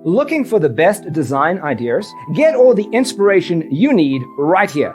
Looking for the best design ideas? Get all the inspiration you need right here.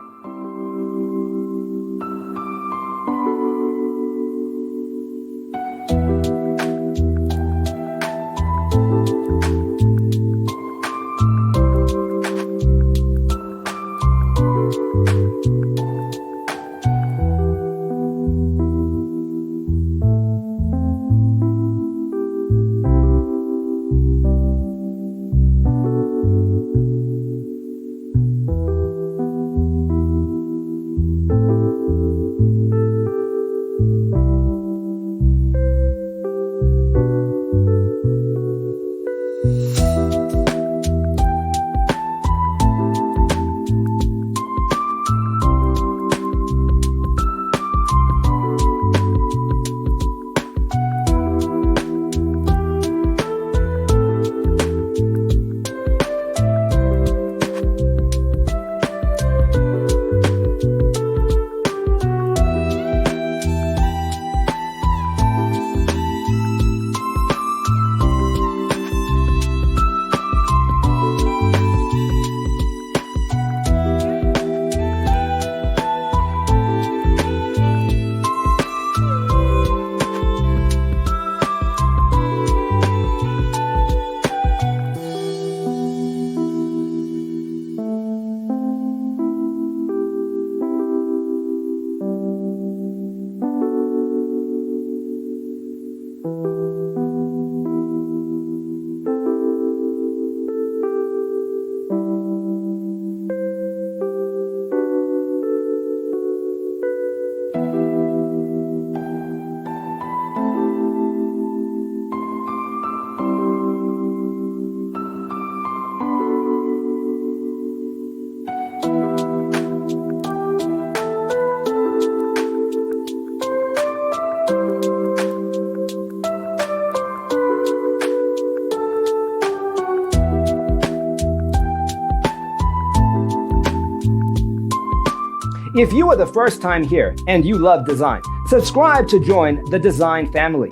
If you are the first time here and you love design, subscribe to join the design family.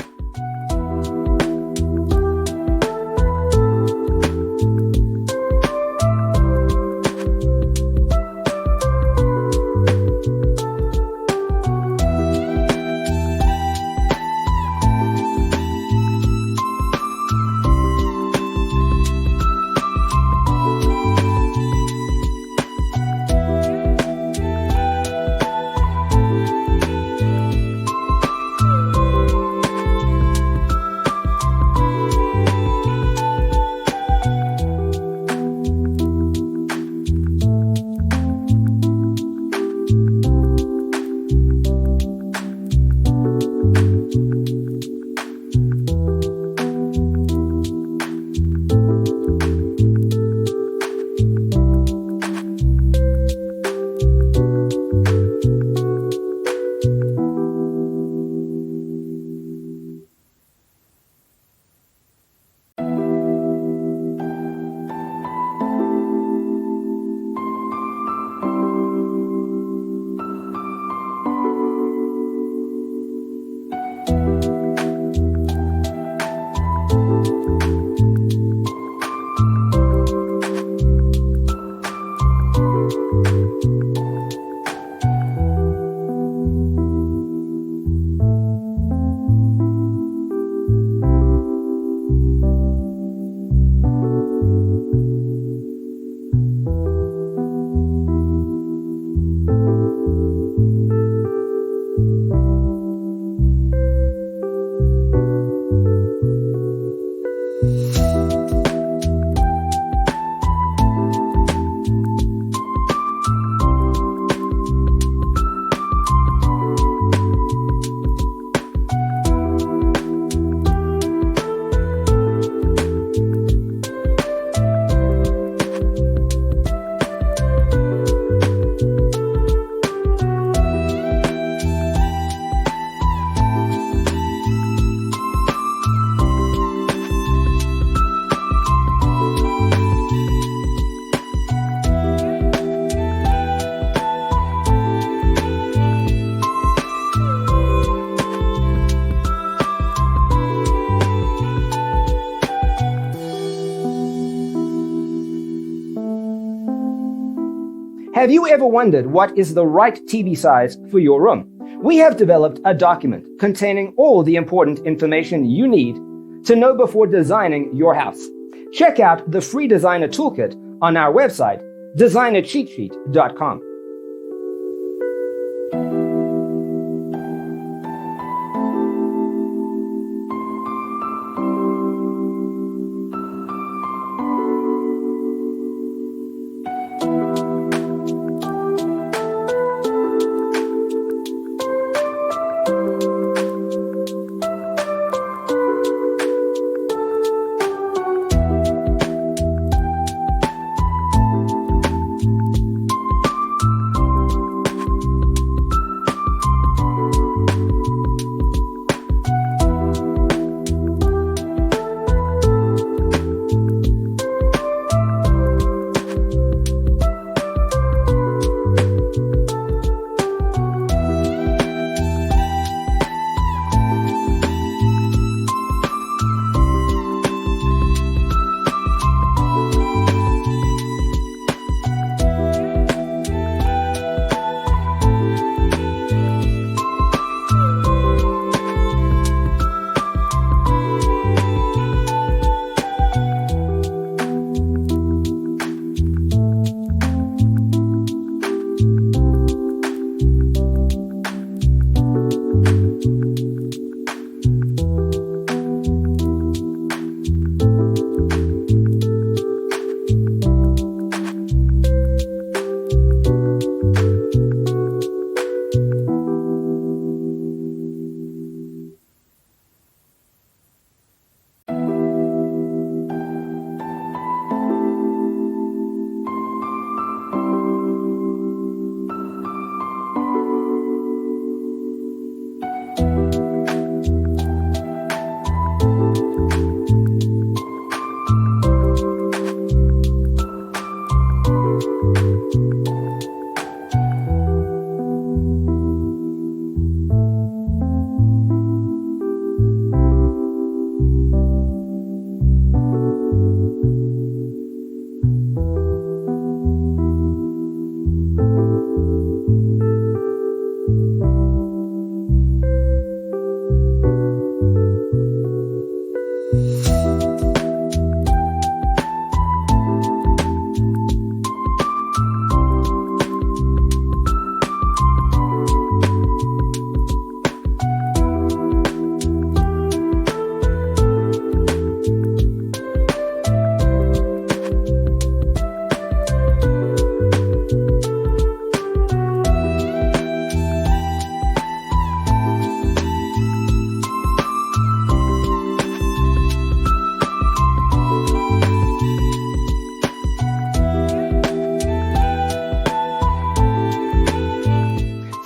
Have you ever wondered what is the right TV size for your room? We have developed a document containing all the important information you need to know before designing your house. Check out the free designer toolkit on our website, designercheatsheet.com.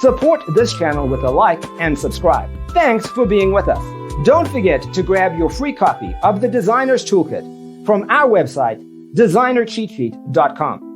Support this channel with a like and subscribe. Thanks for being with us. Don't forget to grab your free copy of the Designer's Toolkit from our website, designercheatsheet.com.